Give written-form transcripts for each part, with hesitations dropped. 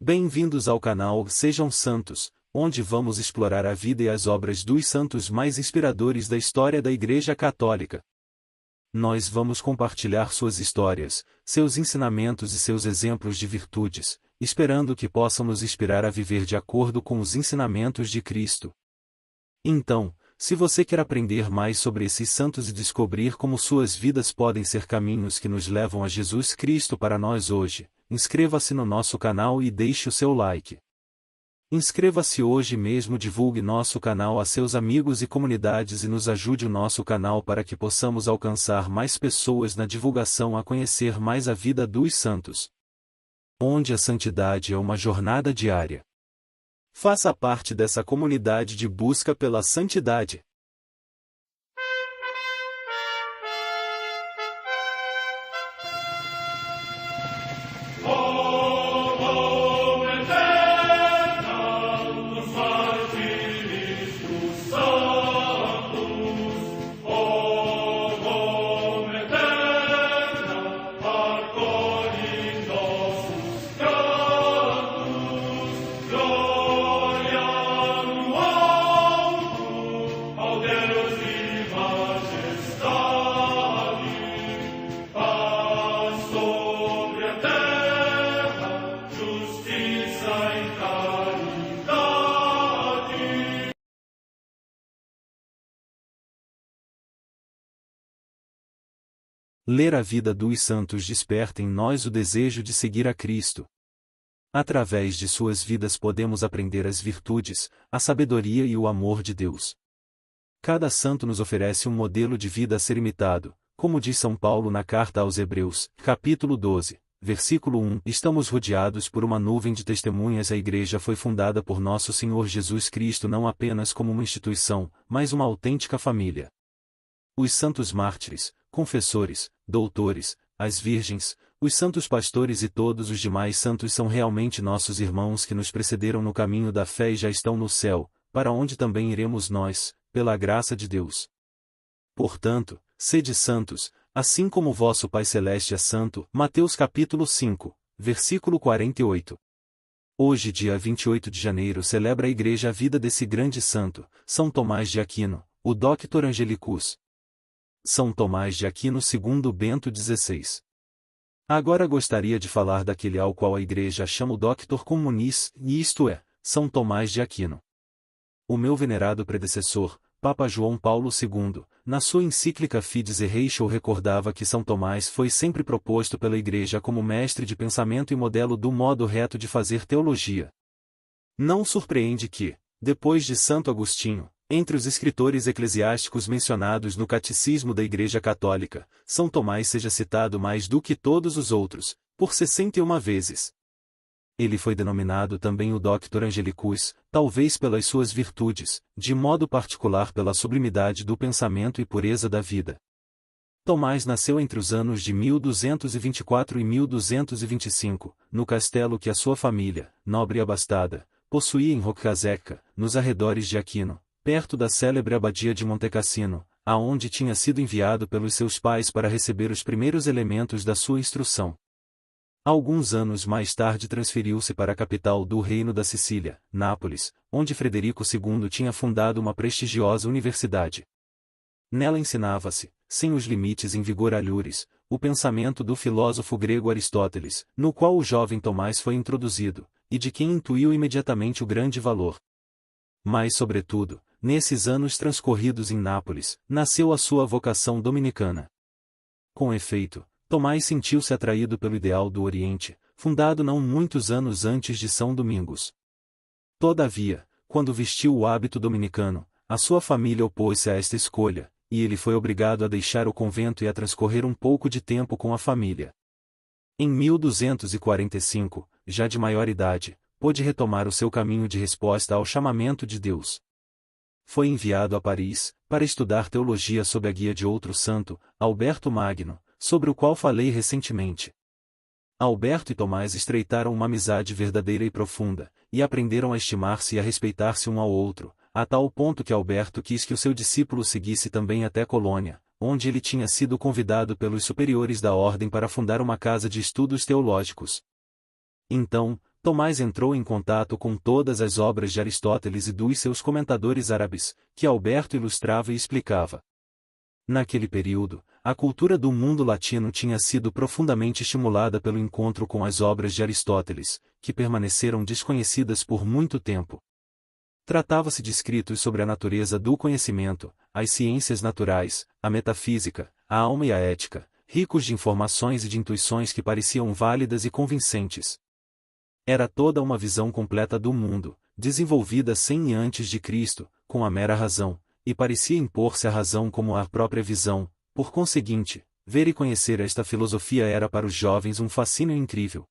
Bem-vindos ao canal Sejam Santos, onde vamos explorar a vida e as obras dos santos mais inspiradores da história da Igreja Católica. Nós vamos compartilhar suas histórias, seus ensinamentos e seus exemplos de virtudes, esperando que possam nos inspirar a viver de acordo com os ensinamentos de Cristo. Então, se você quer aprender mais sobre esses santos e descobrir como suas vidas podem ser caminhos que nos levam a Jesus Cristo para nós hoje, inscreva-se no nosso canal e deixe o seu like. Inscreva-se hoje mesmo, divulgue nosso canal a seus amigos e comunidades e nos ajude o nosso canal para que possamos alcançar mais pessoas na divulgação a conhecer mais a vida dos santos. Onde a santidade é uma jornada diária. Faça parte dessa comunidade de busca pela santidade. Ler a vida dos santos desperta em nós o desejo de seguir a Cristo. Através de suas vidas podemos aprender as virtudes, a sabedoria e o amor de Deus. Cada santo nos oferece um modelo de vida a ser imitado, como diz São Paulo na carta aos Hebreus, capítulo 12, versículo 1. Estamos rodeados por uma nuvem de testemunhas. A Igreja foi fundada por nosso Senhor Jesus Cristo não apenas como uma instituição, mas uma autêntica família. Os santos mártires, confessores, doutores, as virgens, os santos pastores e todos os demais santos são realmente nossos irmãos que nos precederam no caminho da fé e já estão no céu, para onde também iremos nós, pela graça de Deus. Portanto, sede santos, assim como vosso Pai Celeste é santo. Mateus capítulo 5, versículo 48. Hoje, dia 28 de janeiro, celebra a Igreja a vida desse grande santo, São Tomás de Aquino, o Doctor Angelicus. São Tomás de Aquino segundo Bento XVI. Agora gostaria de falar daquele ao qual a Igreja chama o Doctor Communis, e isto é, São Tomás de Aquino. O meu venerado predecessor, Papa João Paulo II, na sua encíclica Fides et Ratio recordava que São Tomás foi sempre proposto pela Igreja como mestre de pensamento e modelo do modo reto de fazer teologia. Não surpreende que, depois de Santo Agostinho, entre os escritores eclesiásticos mencionados no Catecismo da Igreja Católica, São Tomás seja citado mais do que todos os outros, por 61 vezes. Ele foi denominado também o Doctor Angelicus, talvez pelas suas virtudes, de modo particular pela sublimidade do pensamento e pureza da vida. Tomás nasceu entre os anos de 1224 e 1225, no castelo que a sua família, nobre e abastada, possuía em Roccasecca, nos arredores de Aquino, perto da célebre abadia de Montecassino, aonde tinha sido enviado pelos seus pais para receber os primeiros elementos da sua instrução. Alguns anos mais tarde transferiu-se para a capital do Reino da Sicília, Nápoles, onde Frederico II tinha fundado uma prestigiosa universidade. Nela ensinava-se, sem os limites em vigor alhures, o pensamento do filósofo grego Aristóteles, no qual o jovem Tomás foi introduzido, e de quem intuiu imediatamente o grande valor. Mas, sobretudo, nesses anos transcorridos em Nápoles, nasceu a sua vocação dominicana. Com efeito, Tomás sentiu-se atraído pelo ideal do Oriente, fundado não muitos anos antes de São Domingos. Todavia, quando vestiu o hábito dominicano, a sua família opôs-se a esta escolha, e ele foi obrigado a deixar o convento e a transcorrer um pouco de tempo com a família. Em 1245, já de maior idade, pôde retomar o seu caminho de resposta ao chamamento de Deus. Foi enviado a Paris, para estudar teologia sob a guia de outro santo, Alberto Magno, sobre o qual falei recentemente. Alberto e Tomás estreitaram uma amizade verdadeira e profunda, e aprenderam a estimar-se e a respeitar-se um ao outro, a tal ponto que Alberto quis que o seu discípulo seguisse também até Colônia, onde ele tinha sido convidado pelos superiores da ordem para fundar uma casa de estudos teológicos. Então, Tomás entrou em contato com todas as obras de Aristóteles e dos seus comentadores árabes, que Alberto ilustrava e explicava. Naquele período, a cultura do mundo latino tinha sido profundamente estimulada pelo encontro com as obras de Aristóteles, que permaneceram desconhecidas por muito tempo. Tratava-se de escritos sobre a natureza do conhecimento, as ciências naturais, a metafísica, a alma e a ética, ricos de informações e de intuições que pareciam válidas e convincentes. Era toda uma visão completa do mundo, desenvolvida 100 antes de Cristo, com a mera razão, e parecia impor-se a razão como a própria visão. Por conseguinte, ver e conhecer esta filosofia era para os jovens um fascínio incrível.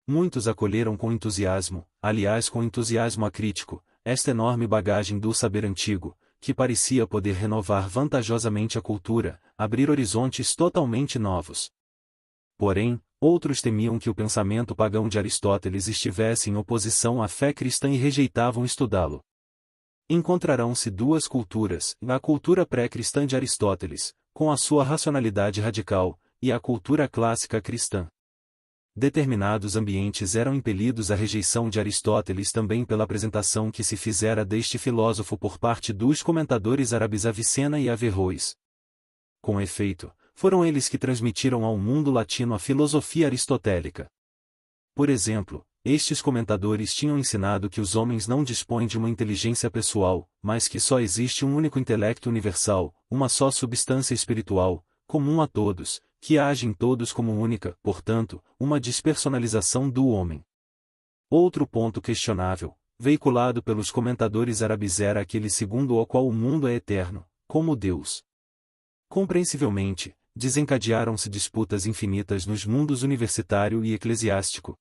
Muitos acolheram com entusiasmo, aliás com entusiasmo acrítico, esta enorme bagagem do saber antigo, que parecia poder renovar vantajosamente a cultura, abrir horizontes totalmente novos. Porém, outros temiam que o pensamento pagão de Aristóteles estivesse em oposição à fé cristã e rejeitavam estudá-lo. Encontrarão-se duas culturas, a cultura pré-cristã de Aristóteles, com a sua racionalidade radical, e a cultura clássica cristã. Determinados ambientes eram impelidos à rejeição de Aristóteles também pela apresentação que se fizera deste filósofo por parte dos comentadores árabes Avicena e Averroes. Com efeito, foram eles que transmitiram ao mundo latino a filosofia aristotélica. Por exemplo, estes comentadores tinham ensinado que os homens não dispõem de uma inteligência pessoal, mas que só existe um único intelecto universal, uma só substância espiritual, comum a todos, que age em todos como única, portanto, uma despersonalização do homem. Outro ponto questionável, veiculado pelos comentadores árabes era aquele segundo o qual o mundo é eterno, como Deus. Compreensivelmente, desencadearam-se disputas infinitas nos mundos universitário e eclesiástico.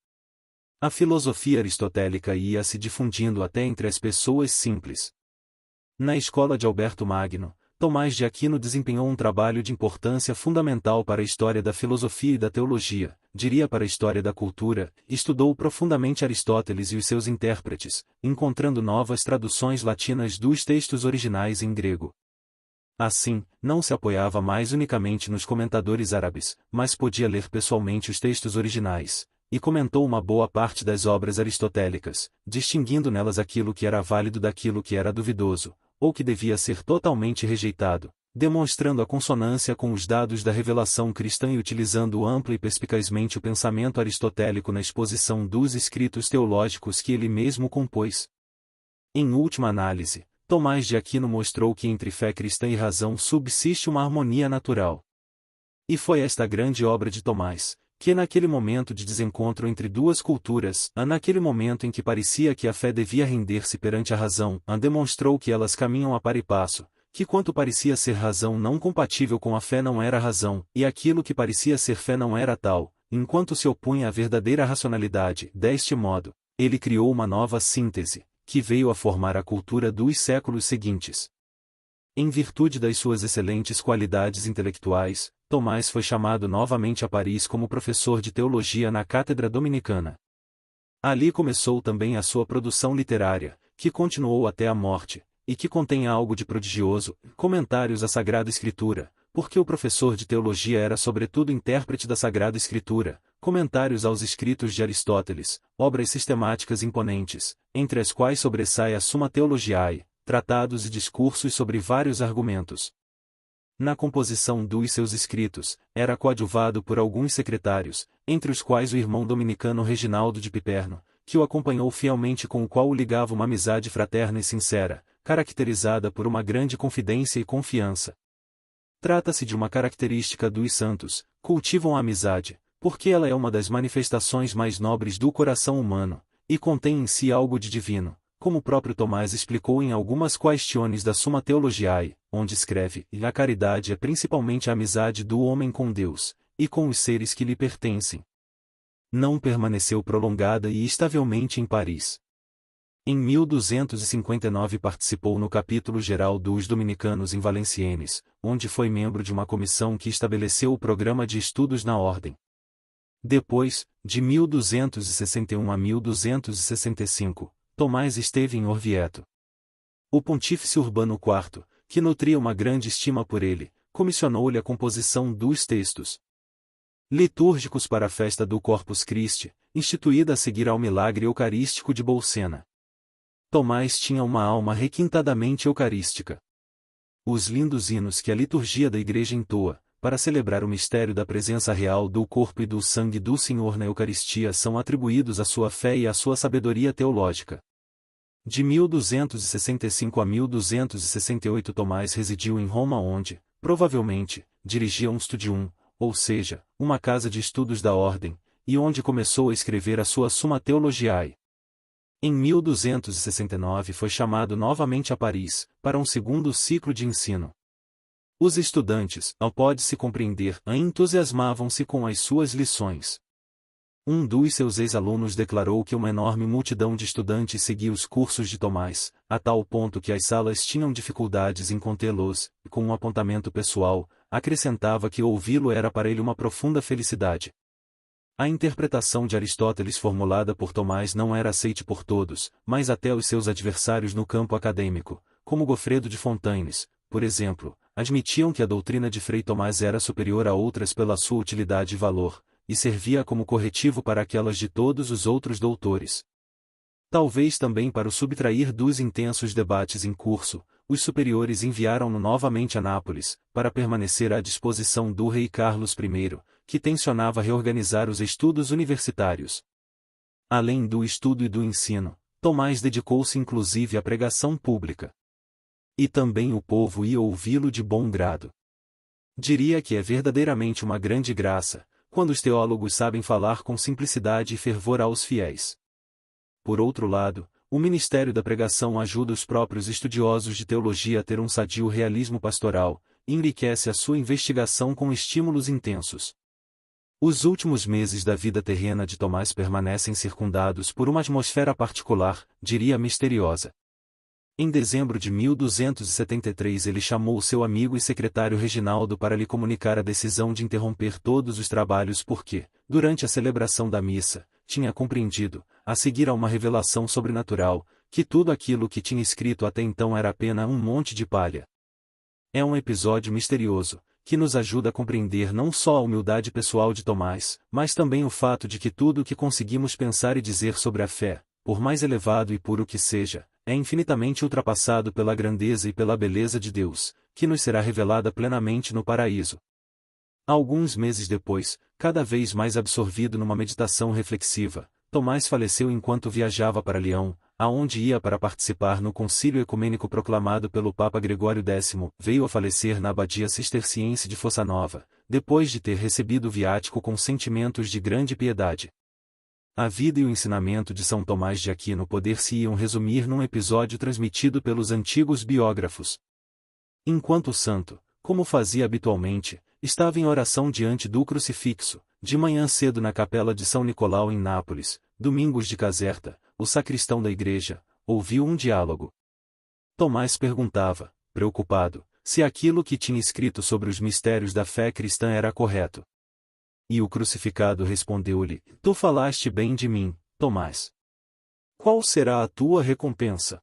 A filosofia aristotélica ia se difundindo até entre as pessoas simples. Na escola de Alberto Magno, Tomás de Aquino desempenhou um trabalho de importância fundamental para a história da filosofia e da teologia, diria para a história da cultura, estudou profundamente Aristóteles e os seus intérpretes, encontrando novas traduções latinas dos textos originais em grego. Assim, não se apoiava mais unicamente nos comentadores árabes, mas podia ler pessoalmente os textos originais, e comentou uma boa parte das obras aristotélicas, distinguindo nelas aquilo que era válido daquilo que era duvidoso, ou que devia ser totalmente rejeitado, demonstrando a consonância com os dados da revelação cristã e utilizando ampla e perspicazmente o pensamento aristotélico na exposição dos escritos teológicos que ele mesmo compôs. Em última análise, Tomás de Aquino mostrou que entre fé cristã e razão subsiste uma harmonia natural. E foi esta grande obra de Tomás, que naquele momento de desencontro entre duas culturas, naquele momento em que parecia que a fé devia render-se perante a razão, demonstrou que elas caminham a par e passo, que quanto parecia ser razão não compatível com a fé não era razão, e aquilo que parecia ser fé não era tal, enquanto se opunha à verdadeira racionalidade. Deste modo, ele criou uma nova síntese, que veio a formar a cultura dos séculos seguintes. Em virtude das suas excelentes qualidades intelectuais, Tomás foi chamado novamente a Paris como professor de teologia na Cátedra Dominicana. Ali começou também a sua produção literária, que continuou até a morte, e que contém algo de prodigioso, comentários à Sagrada Escritura, porque o professor de teologia era sobretudo intérprete da Sagrada Escritura, comentários aos escritos de Aristóteles, obras sistemáticas imponentes, entre as quais sobressai a Summa Theologiae, tratados e discursos sobre vários argumentos. Na composição dos seus escritos, era coadjuvado por alguns secretários, entre os quais o irmão dominicano Reginaldo de Piperno, que o acompanhou fielmente com o qual o ligava uma amizade fraterna e sincera, caracterizada por uma grande confidência e confiança. Trata-se de uma característica dos santos, cultivam a amizade, porque ela é uma das manifestações mais nobres do coração humano, e contém em si algo de divino, como o próprio Tomás explicou em algumas quaestiones da Summa Theologiae, onde escreve: a caridade é principalmente a amizade do homem com Deus, e com os seres que lhe pertencem. Não permaneceu prolongada e estavelmente em Paris. Em 1259 participou no capítulo geral dos dominicanos em Valenciennes, onde foi membro de uma comissão que estabeleceu o programa de estudos na ordem. Depois, de 1261 a 1265, Tomás esteve em Orvieto. O pontífice Urbano IV, que nutria uma grande estima por ele, comissionou-lhe a composição dos textos litúrgicos para a festa do Corpus Christi, instituída a seguir ao milagre eucarístico de Bolsena. Tomás tinha uma alma requintadamente eucarística. Os lindos hinos que a liturgia da Igreja entoa, para celebrar o mistério da presença real do corpo e do sangue do Senhor na Eucaristia, são atribuídos à sua fé e à sua sabedoria teológica. De 1265 a 1268 Tomás residiu em Roma onde, provavelmente, dirigia um studium, ou seja, uma casa de estudos da ordem, e onde começou a escrever a sua Summa Theologiae. Em 1269 foi chamado novamente a Paris, para um segundo ciclo de ensino. Os estudantes, ao pode-se compreender, entusiasmavam-se com as suas lições. Um dos seus ex-alunos declarou que uma enorme multidão de estudantes seguia os cursos de Tomás, a tal ponto que as salas tinham dificuldades em contê-los, e com um apontamento pessoal, acrescentava que ouvi-lo era para ele uma profunda felicidade. A interpretação de Aristóteles formulada por Tomás não era aceite por todos, mas até os seus adversários no campo acadêmico, como Gofredo de Fontaines, por exemplo, admitiam que a doutrina de Frei Tomás era superior a outras pela sua utilidade e valor, e servia como corretivo para aquelas de todos os outros doutores. Talvez também para o subtrair dos intensos debates em curso, os superiores enviaram-no novamente a Nápoles, para permanecer à disposição do rei Carlos I, que tencionava reorganizar os estudos universitários. Além do estudo e do ensino, Tomás dedicou-se inclusive à pregação pública. E também o povo ia ouvi-lo de bom grado. Diria que é verdadeiramente uma grande graça, quando os teólogos sabem falar com simplicidade e fervor aos fiéis. Por outro lado, o ministério da pregação ajuda os próprios estudiosos de teologia a ter um sadio realismo pastoral, e enriquece a sua investigação com estímulos intensos. Os últimos meses da vida terrena de Tomás permanecem circundados por uma atmosfera particular, diria misteriosa. Em dezembro de 1273 ele chamou seu amigo e secretário Reginaldo para lhe comunicar a decisão de interromper todos os trabalhos porque, durante a celebração da missa, tinha compreendido, a seguir a uma revelação sobrenatural, que tudo aquilo que tinha escrito até então era apenas um monte de palha. É um episódio misterioso, que nos ajuda a compreender não só a humildade pessoal de Tomás, mas também o fato de que tudo o que conseguimos pensar e dizer sobre a fé, por mais elevado e puro que seja, é infinitamente ultrapassado pela grandeza e pela beleza de Deus, que nos será revelada plenamente no paraíso. Alguns meses depois, cada vez mais absorvido numa meditação reflexiva, Tomás faleceu enquanto viajava para Leão, aonde ia para participar no concílio ecumênico proclamado pelo Papa Gregório X. Veio a falecer na abadia cisterciense de Fossa Nova, depois de ter recebido o viático com sentimentos de grande piedade. A vida e o ensinamento de São Tomás de Aquino poder-se-iam resumir num episódio transmitido pelos antigos biógrafos. Enquanto o santo, como fazia habitualmente, estava em oração diante do crucifixo, de manhã cedo na capela de São Nicolau em Nápoles, Domingos de Caserta, o sacristão da igreja, ouviu um diálogo. Tomás perguntava, preocupado, se aquilo que tinha escrito sobre os mistérios da fé cristã era correto. E o crucificado respondeu-lhe: Tu falaste bem de mim, Tomás. Qual será a tua recompensa?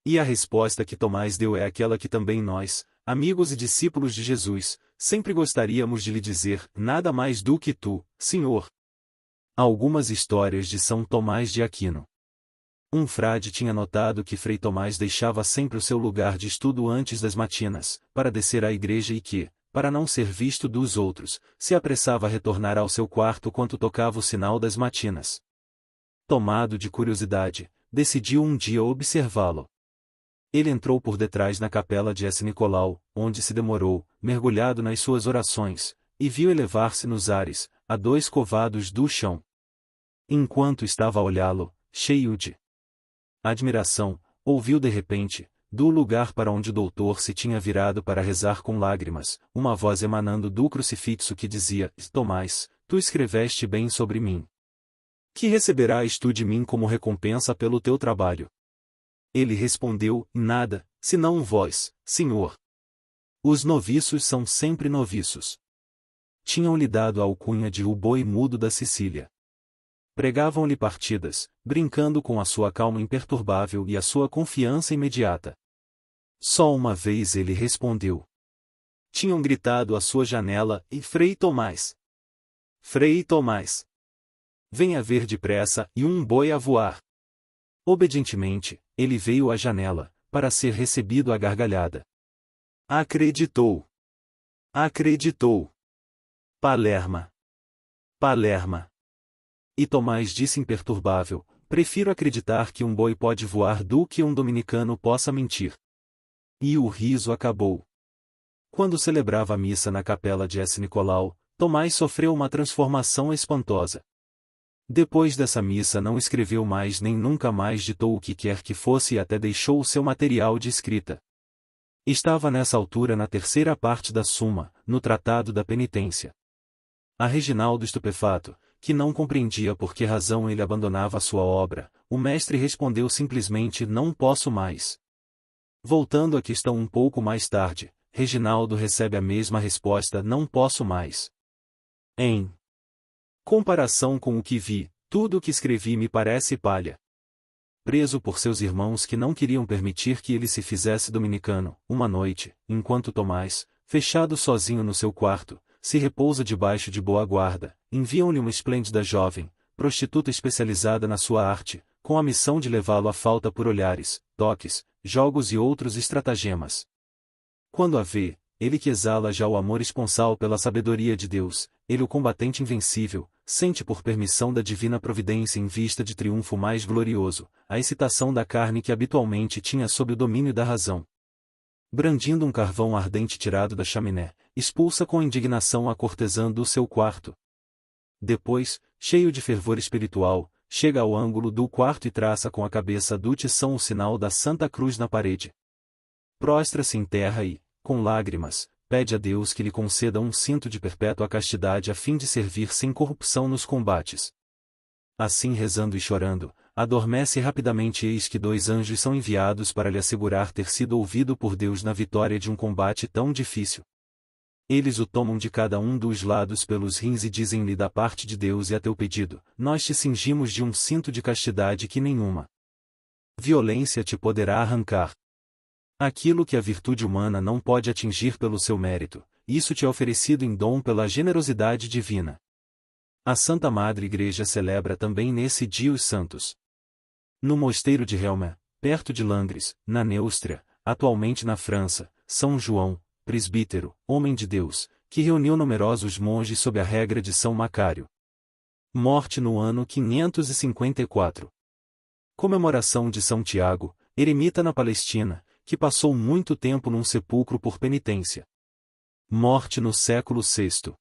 E a resposta que Tomás deu é aquela que também nós, amigos e discípulos de Jesus, sempre gostaríamos de lhe dizer: nada mais do que tu, Senhor. Algumas histórias de São Tomás de Aquino. Um frade tinha notado que Frei Tomás deixava sempre o seu lugar de estudo antes das matinas, para descer à igreja e que, para não ser visto dos outros, se apressava a retornar ao seu quarto quando tocava o sinal das matinas. Tomado de curiosidade, decidiu um dia observá-lo. Ele entrou por detrás na capela de S. Nicolau, onde se demorou, mergulhado nas suas orações, e viu elevar-se nos ares, a 2 covados do chão. Enquanto estava a olhá-lo, cheio de admiração, ouviu de repente, do lugar para onde o doutor se tinha virado para rezar com lágrimas, uma voz emanando do crucifixo que dizia: Tomás, tu escreveste bem sobre mim. Que receberás tu de mim como recompensa pelo teu trabalho? Ele respondeu: nada, senão vós, Senhor. Os noviços são sempre noviços. Tinham-lhe dado a alcunha de o boi mudo da Sicília. Pregavam-lhe partidas, brincando com a sua calma imperturbável e a sua confiança imediata. Só uma vez ele respondeu. Tinham gritado à sua janela: e Frei Tomás! Frei Tomás! venha ver depressa, e um boi a voar. Obedientemente, ele veio à janela, para ser recebido à gargalhada. Acreditou. Acreditou. Palerma. Palerma. E Tomás disse imperturbável: prefiro acreditar que um boi pode voar do que um dominicano possa mentir. E o riso acabou. Quando celebrava a missa na capela de S. Nicolau, Tomás sofreu uma transformação espantosa. Depois dessa missa não escreveu mais nem nunca mais ditou o que quer que fosse e até deixou o seu material de escrita. Estava nessa altura na terceira parte da Suma, no Tratado da Penitência. A Reginaldo estupefato, que não compreendia por que razão ele abandonava a sua obra, o mestre respondeu simplesmente: não posso mais. Voltando à questão um pouco mais tarde, Reginaldo recebe a mesma resposta: não posso mais. Em comparação com o que vi, tudo o que escrevi me parece palha. Preso por seus irmãos que não queriam permitir que ele se fizesse dominicano, uma noite, enquanto Tomás, fechado sozinho no seu quarto, se repousa debaixo de boa guarda, enviam-lhe uma esplêndida jovem, prostituta especializada na sua arte, com a missão de levá-lo à falta por olhares, toques, jogos e outros estratagemas. Quando a vê, ele que exala já o amor esponsal pela sabedoria de Deus, ele o combatente invencível, sente por permissão da divina providência em vista de triunfo mais glorioso, a excitação da carne que habitualmente tinha sob o domínio da razão. Brandindo um carvão ardente tirado da chaminé, expulsa com indignação a cortesã do seu quarto. Depois, cheio de fervor espiritual, chega ao ângulo do quarto e traça com a cabeça do tição o sinal da Santa Cruz na parede. Prostra-se em terra e, com lágrimas, pede a Deus que lhe conceda um cinto de perpétua castidade a fim de servir sem corrupção nos combates. Assim rezando e chorando, adormece rapidamente, eis que 2 anjos são enviados para lhe assegurar ter sido ouvido por Deus na vitória de um combate tão difícil. Eles o tomam de cada um dos lados pelos rins e dizem-lhe da parte de Deus: e a teu pedido, nós te cingimos de um cinto de castidade que nenhuma violência te poderá arrancar. Aquilo que a virtude humana não pode atingir pelo seu mérito, isso te é oferecido em dom pela generosidade divina. A Santa Madre Igreja celebra também nesse dia os santos. No mosteiro de Helmer, perto de Langres, na Neustria, atualmente na França, São João, presbítero, homem de Deus, que reuniu numerosos monges sob a regra de São Macário. Morte no ano 554. Comemoração de São Tiago, eremita na Palestina, que passou muito tempo num sepulcro por penitência. Morte no século VI.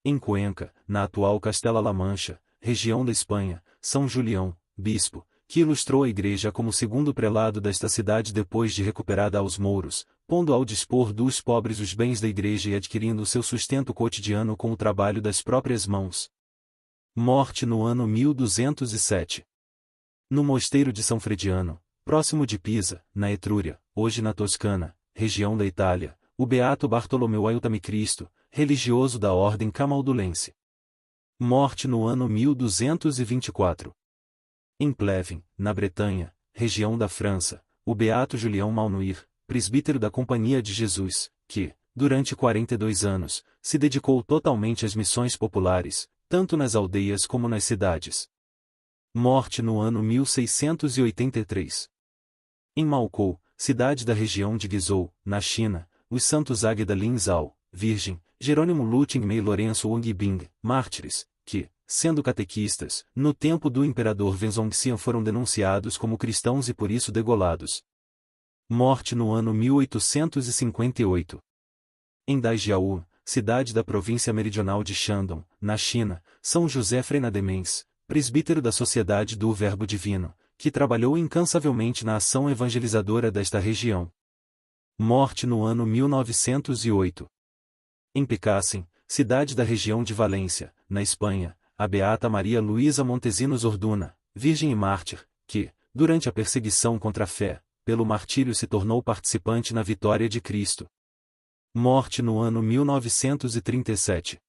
Em Cuenca, na atual Castela-La Mancha, região da Espanha, São Julião, bispo, que ilustrou a igreja como segundo prelado desta cidade depois de recuperada aos mouros, pondo ao dispor dos pobres os bens da igreja e adquirindo o seu sustento cotidiano com o trabalho das próprias mãos. Morte no ano 1207. No mosteiro de São Frediano, próximo de Pisa, na Etrúria, hoje na Toscana, região da Itália, o beato Bartolomeu Aiutami Cristo, religioso da ordem camaldulense. Morte no ano 1224. Em Pleven, na Bretanha, região da França, o beato Julião Malnuir, presbítero da Companhia de Jesus, que, durante 42 anos, se dedicou totalmente às missões populares, tanto nas aldeias como nas cidades. Morte no ano 1683. Em Maocou, cidade da região de Guizhou, na China, os santos Águeda Lin Zhao, Virgem, Jerônimo Luting Mei Lourenço Wangbing, mártires, que, sendo catequistas, no tempo do imperador Wenzong foram denunciados como cristãos e por isso degolados. Morte no ano 1858. Em Daijiao, cidade da província meridional de Shandong, na China, São José Frenademens, presbítero da Sociedade do Verbo Divino, que trabalhou incansavelmente na ação evangelizadora desta região. Morte no ano 1908. Em Picassem, cidade da região de Valência, na Espanha, a beata Maria Luísa Montesinos Orduna, virgem e mártir, que, durante a perseguição contra a fé, pelo martírio se tornou participante na vitória de Cristo. Morte no ano 1937.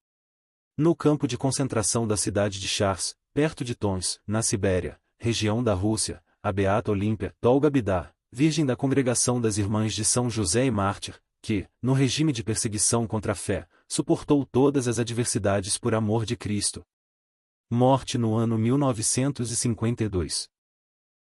No campo de concentração da cidade de Chars, perto de Tons, na Sibéria, região da Rússia, a beata Olímpia Tolga Bidar, virgem da Congregação das Irmãs de São José e mártir, que, no regime de perseguição contra a fé, suportou todas as adversidades por amor de Cristo. Morte no ano 1952.